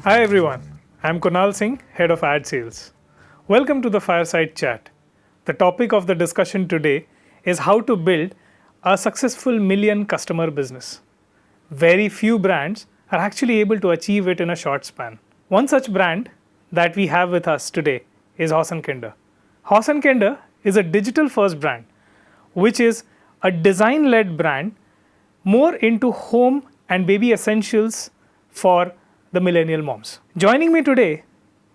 Hi everyone, I'm Kunal Singh, Head of Ad Sales. Welcome to the Fireside Chat. The topic of the discussion today is how to build a successful million customer business. Very few brands are actually able to achieve it in a short span. One such brand that we have with us today is Haus&Kinder. Haus&Kinder is a digital first brand, which is a design led brand more into home and baby essentials for the millennial moms. Joining me today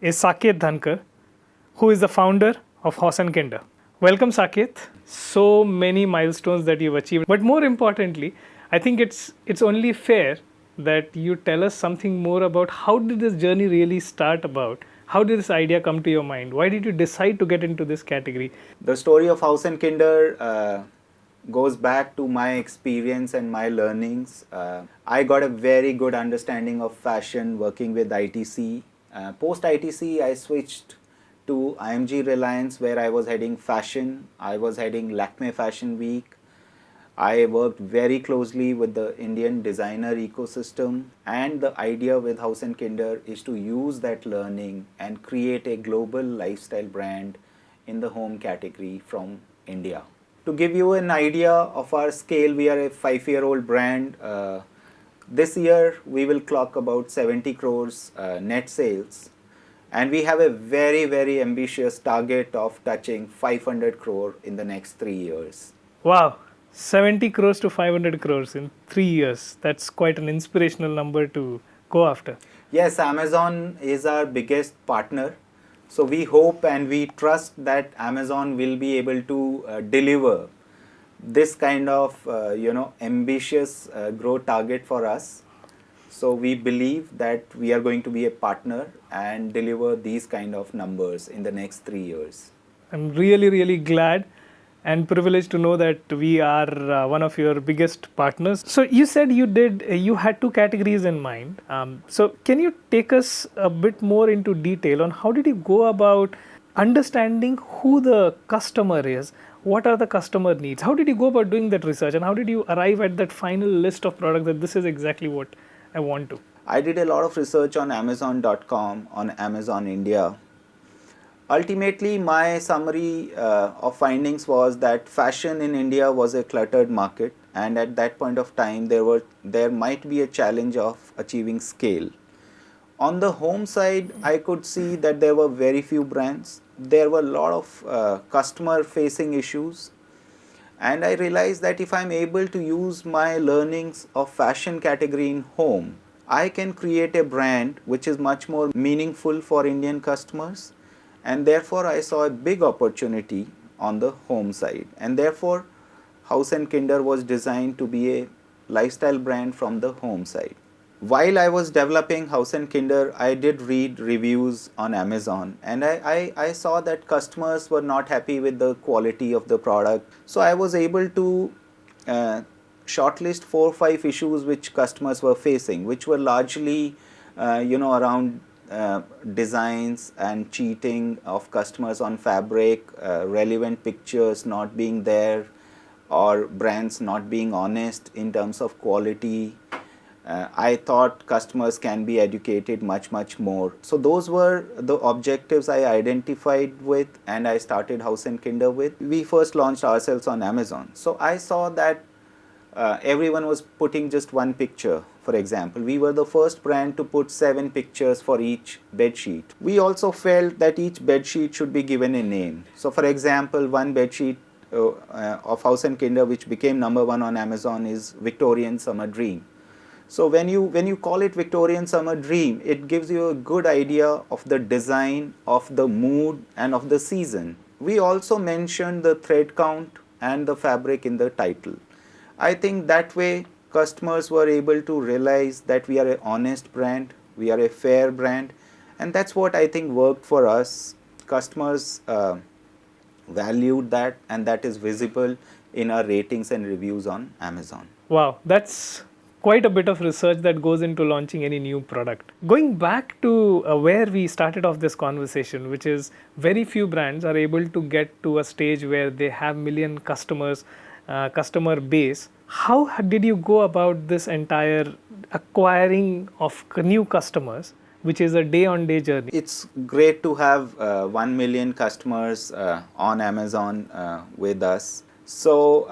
is Saket Dhankar, who is the founder of Haus&Kinder. Welcome, Saket. So many milestones that you've achieved, but more importantly, I think it's only fair that you tell us something more about how did this journey really start about? How did this idea come to your mind? Why did you decide to get into this category? The story of Haus&Kinder goes back to my experience and my learnings. I got a very good understanding of fashion working with ITC. Post ITC, I switched to IMG Reliance, where I was heading fashion. I was heading Lakme Fashion Week. I worked very closely with the Indian designer ecosystem, and the idea with Haus&Kinder is to use that learning and create a global lifestyle brand in the home category from India. To give you an idea of our scale, we are a 5-year-old brand. This year we will clock about 70 crores net sales, and we have a very, very ambitious target of touching 500 crore in the next 3 years. Wow, 70 crores to 500 crores in 3 years. That's quite an inspirational number to go after. Yes, Amazon is our biggest partner. So we hope and we trust that Amazon will be able to deliver this kind of ambitious growth target for us. So we believe that we are going to be a partner and deliver these kind of numbers in the next 3 years. I'm really, really glad and privileged to know that we are one of your biggest partners. So you said you had 2 categories in mind. So can you take us a bit more into detail on how did you go about understanding who the customer is? What are the customer needs? How did you go about doing that research, and how did you arrive at that final list of products that this is exactly what I want to? I did a lot of research on Amazon.com, on Amazon India. Ultimately, my summary of findings was that fashion in India was a cluttered market, and at that point of time there might be a challenge of achieving scale. On the home side, I could see that there were very few brands. There were a lot of customer facing issues, and I realized that if I'm able to use my learnings of fashion category in home, I can create a brand which is much more meaningful for Indian customers. And therefore, I saw a big opportunity on the home side. And therefore, Haus&Kinder was designed to be a lifestyle brand from the home side. While I was developing Haus&Kinder, I did read reviews on Amazon. And I saw that customers were not happy with the quality of the product. So I was able to shortlist 4 or 5 issues which customers were facing, which were largely around designs and cheating of customers on fabric, relevant pictures not being there, or brands not being honest in terms of quality. I thought customers can be educated much more. So those were the objectives I identified with, and I started Haus&Kinder with. We first launched ourselves on Amazon. So I saw that everyone was putting just one picture. For example, we were the first brand to put 7 pictures for each bed sheet. We also felt that each bed sheet should be given a name. So for example, one bed sheet of Haus&Kinder which became number 1 on Amazon is Victorian Summer Dream. So when you call it Victorian Summer Dream, it gives you a good idea of the design, of the mood and of the season. We also mentioned the thread count and the fabric in the title. I think that way customers were able to realize that we are an honest brand, we are a fair brand, and that's what I think worked for us. Customers valued that, and that is visible in our ratings and reviews on Amazon. Wow, that's quite a bit of research that goes into launching any new product. Going back to where we started off this conversation, which is very few brands are able to get to a stage where they have million customers customer base. How did you go about this entire acquiring of new customers, which is a day-on-day journey? It's great to have 1 million customers on Amazon with us. So,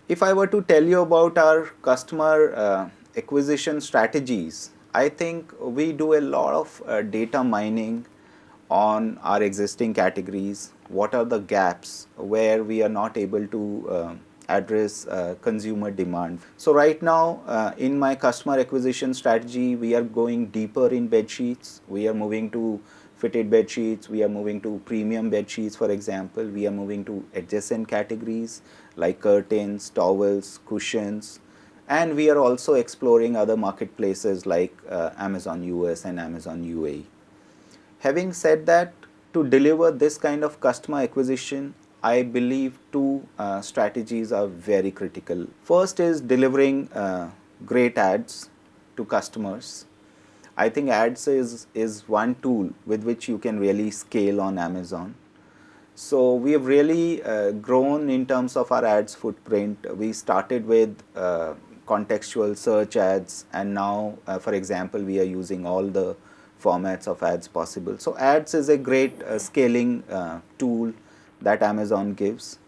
if I were to tell you about our customer acquisition strategies, I think we do a lot of data mining on our existing categories. What are the gaps where we are not able to address consumer demand? So right now, in my customer acquisition strategy, we are going deeper in bed sheets. We are moving to fitted bed sheets. We are moving to premium bed sheets, for example. We are moving to adjacent categories like curtains, towels, cushions. And we are also exploring other marketplaces like Amazon US and Amazon UAE. Having said that, to deliver this kind of customer acquisition, I believe two strategies are very critical. First is delivering great ads to customers. I think ads is one tool with which you can really scale on Amazon. So we have really grown in terms of our ads footprint. We started with contextual search ads, and now, for example, we are using all the formats of ads possible. So ads is a great scaling tool that Amazon gives.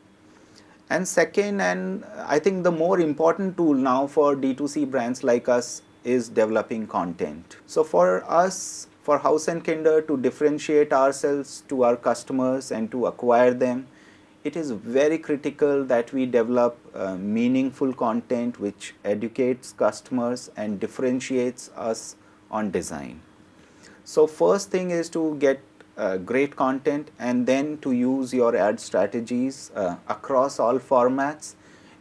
And second, and I think the more important tool now for D2C brands like us is developing content. So for us, for Haus and Kinder to differentiate ourselves to our customers and to acquire them, it is very critical that we develop meaningful content which educates customers and differentiates us on design. So first thing is to get great content, and then to use your ad strategies across all formats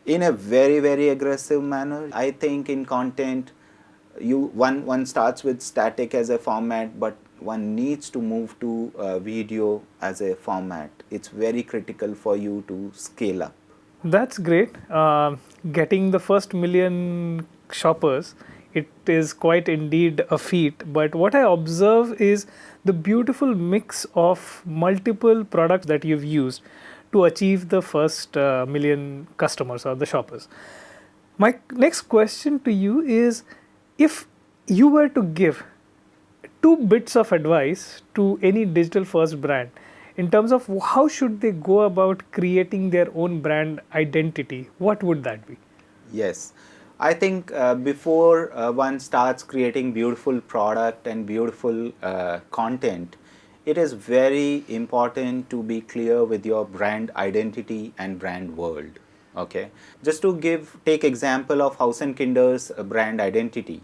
in a very aggressive manner. I think in content, one starts with static as a format, but one needs to move to video as a format. It's very critical for you to scale up. That's great. Getting the first million shoppers, it is quite indeed a feat. But what I observe is the beautiful mix of multiple products that you've used to achieve the first million customers or the shoppers. My next question to you is, if you were to give two bits of advice to any digital first brand in terms of how should they go about creating their own brand identity, what would that be? Yes, I think before one starts creating beautiful product and beautiful content, it is very important to be clear with your brand identity and brand world. Okay, just to take example of Haus and Kinder's brand identity.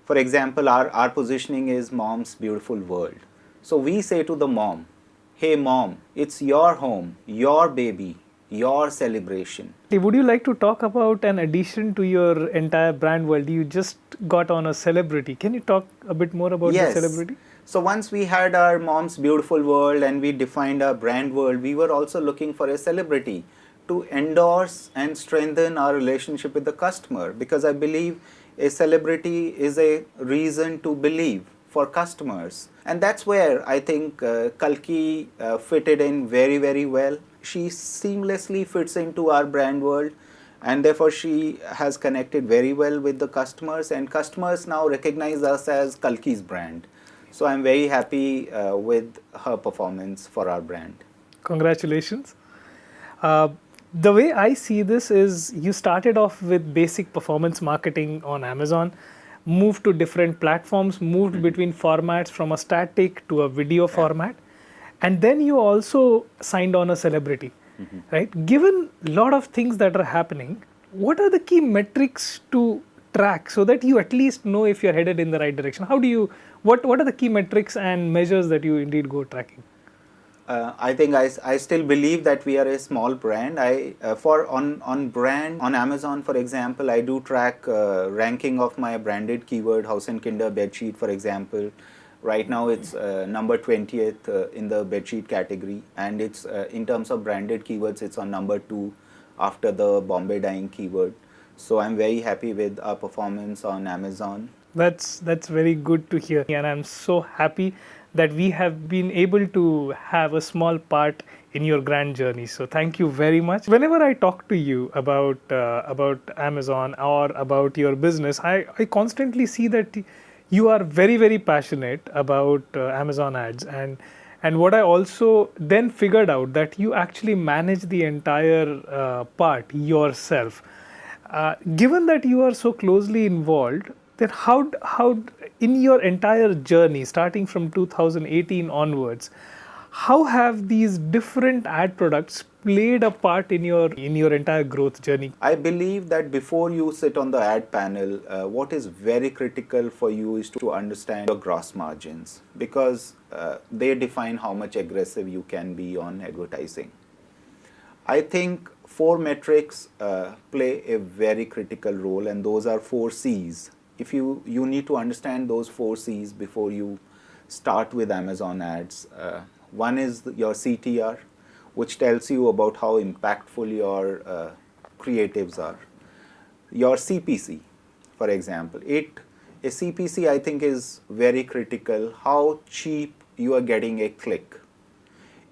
For example, our positioning is mom's beautiful world. So we say to the mom, hey mom, it's your home, your baby, your celebration. Would you like to talk about an addition to your entire brand world? You just got on a celebrity. Can you talk a bit more about the celebrity? So once we had our mom's beautiful world and we defined our brand world, we were also looking for a celebrity to endorse and strengthen our relationship with the customer, because I believe a celebrity is a reason to believe for customers. And that's where I think Kalki fitted in very well. She seamlessly fits into our brand world, and therefore she has connected very well with the customers, and customers now recognize us as Kalki's brand. So I'm very happy with her performance for our brand. Congratulations. The way I see this is you started off with basic performance marketing on Amazon, moved to different platforms, moved between formats from a static to a video format, and then you also signed on a celebrity, right? Given a lot of things that are happening, what are the key metrics to track so that you at least know if you're headed in the right direction? What are the key metrics and measures that you indeed go tracking? I think I still believe that we are a small brand. On brand on Amazon, for example, I do track ranking of my branded keyword Haus and Kinder bedsheet, for example. Right now it's number 20th in the bedsheet category, and it's in terms of branded keywords, it's on number 2 after the Bombay dyeing keyword. So I'm very happy with our performance on Amazon. That's very good to hear, and I'm so happy that we have been able to have a small part in your grand journey. So thank you very much. Whenever I talk to you about Amazon or about your business, I constantly see that you are very, very passionate about Amazon ads. And what I also then figured out that you actually manage the entire part yourself. Given that you are so closely involved, then how in your entire journey, starting from 2018 onwards, how have these different ad products played a part in your entire growth journey? I believe that before you sit on the ad panel, what is very critical for you is to understand your gross margins, because they define how much aggressive you can be on advertising. I think four metrics play a very critical role, and those are 4 C's. If you need to understand those 4 C's before you start with Amazon ads. One is your CTR, which tells you about how impactful your creatives are. Your CPC, for example, a CPC I think is very critical. How cheap you are getting a click.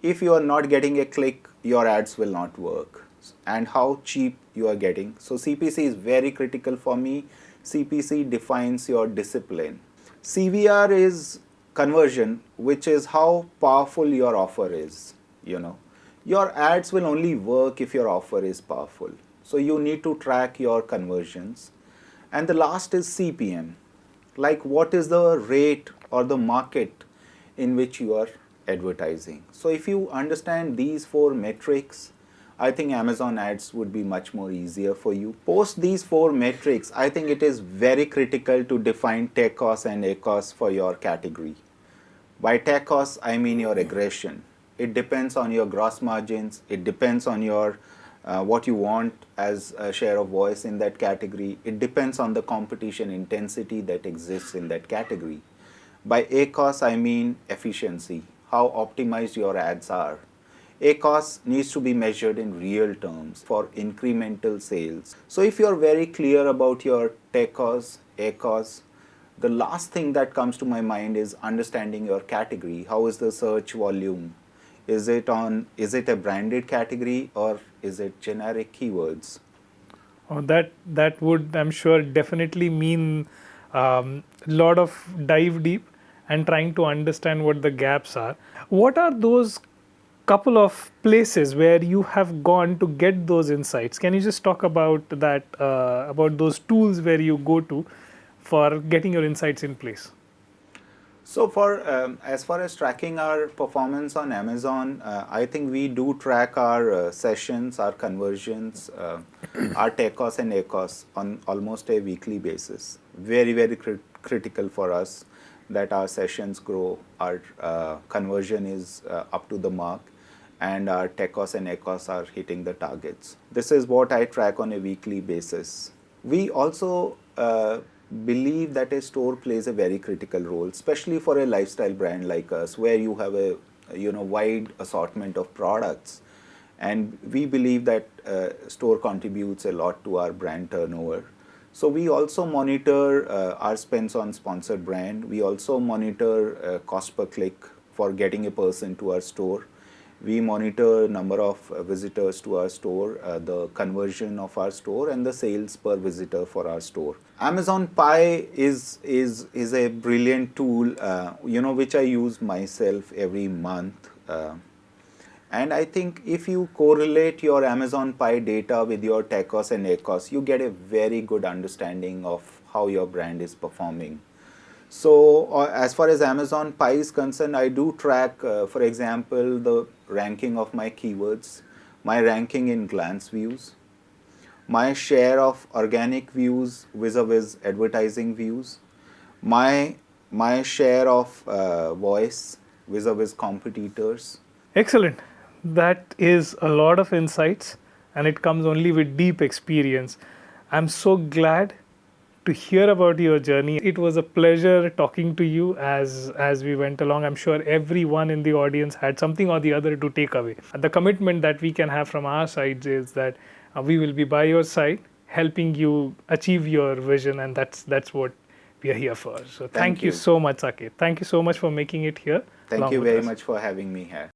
If you are not getting a click, your ads will not work. And how cheap you are getting. So CPC is very critical for me. CPC defines your discipline. CVR is conversion, which is how powerful your offer is. Your ads will only work if your offer is powerful. So you need to track your conversions. And the last is CPM, like what is the rate or the market in which you are advertising. So if you understand these 4 metrics, I think Amazon ads would be much more easier for you. Post these 4 metrics, I think it is very critical to define tech costs and ACOS for your category. By tech costs, I mean your aggression. It depends on your gross margins. It depends on your what you want as a share of voice in that category. It depends on the competition intensity that exists in that category. By ACOS, I mean efficiency, how optimized your ads are. ACOS needs to be measured in real terms for incremental sales. So if you're very clear about your tech costs, ACOS, the last thing that comes to my mind is understanding your category. How is the search volume? Is it a branded category or is it generic keywords? Oh, that would, I'm sure, definitely mean lot of dive deep and trying to understand what the gaps are. What are those couple of places where you have gone to get those insights? Can you just talk about that, about those tools where you go to for getting your insights in place? So as far as tracking our performance on Amazon, I think we do track our sessions, our conversions, our tech costs and ACOS on almost a weekly basis. Very, very critical for us that our sessions grow, our conversion is up to the mark, and our tech costs and ACOS are hitting the targets. This is what I track on a weekly basis. We also believe that a store plays a very critical role, especially for a lifestyle brand like us, where you have a wide assortment of products, and we believe that store contributes a lot to our brand turnover. So we also monitor our spends on sponsored brand. We also monitor cost per click for getting a person to our store. We monitor number of visitors to our store, the conversion of our store, and the sales per visitor for our store. Amazon Pie is a brilliant tool, which I use myself every month. And I think if you correlate your Amazon Pie data with your tech costs and ACOS, you get a very good understanding of how your brand is performing. So as far as Amazon Pie is concerned, I do track, for example, the ranking of my keywords, my ranking in glance views, my share of organic views vis-a-vis advertising views, my share of voice vis-a-vis competitors. Excellent. That is a lot of insights, and it comes only with deep experience. I'm so glad to hear about your journey. It was a pleasure talking to you as we went along. I'm sure everyone in the audience had something or the other to take away. The commitment that we can have from our side is that we will be by your side, helping you achieve your vision, and that's what we are here for. So thank you so much, Saket. Thank you so much for making it here. Thank along you with very us. much for having me here.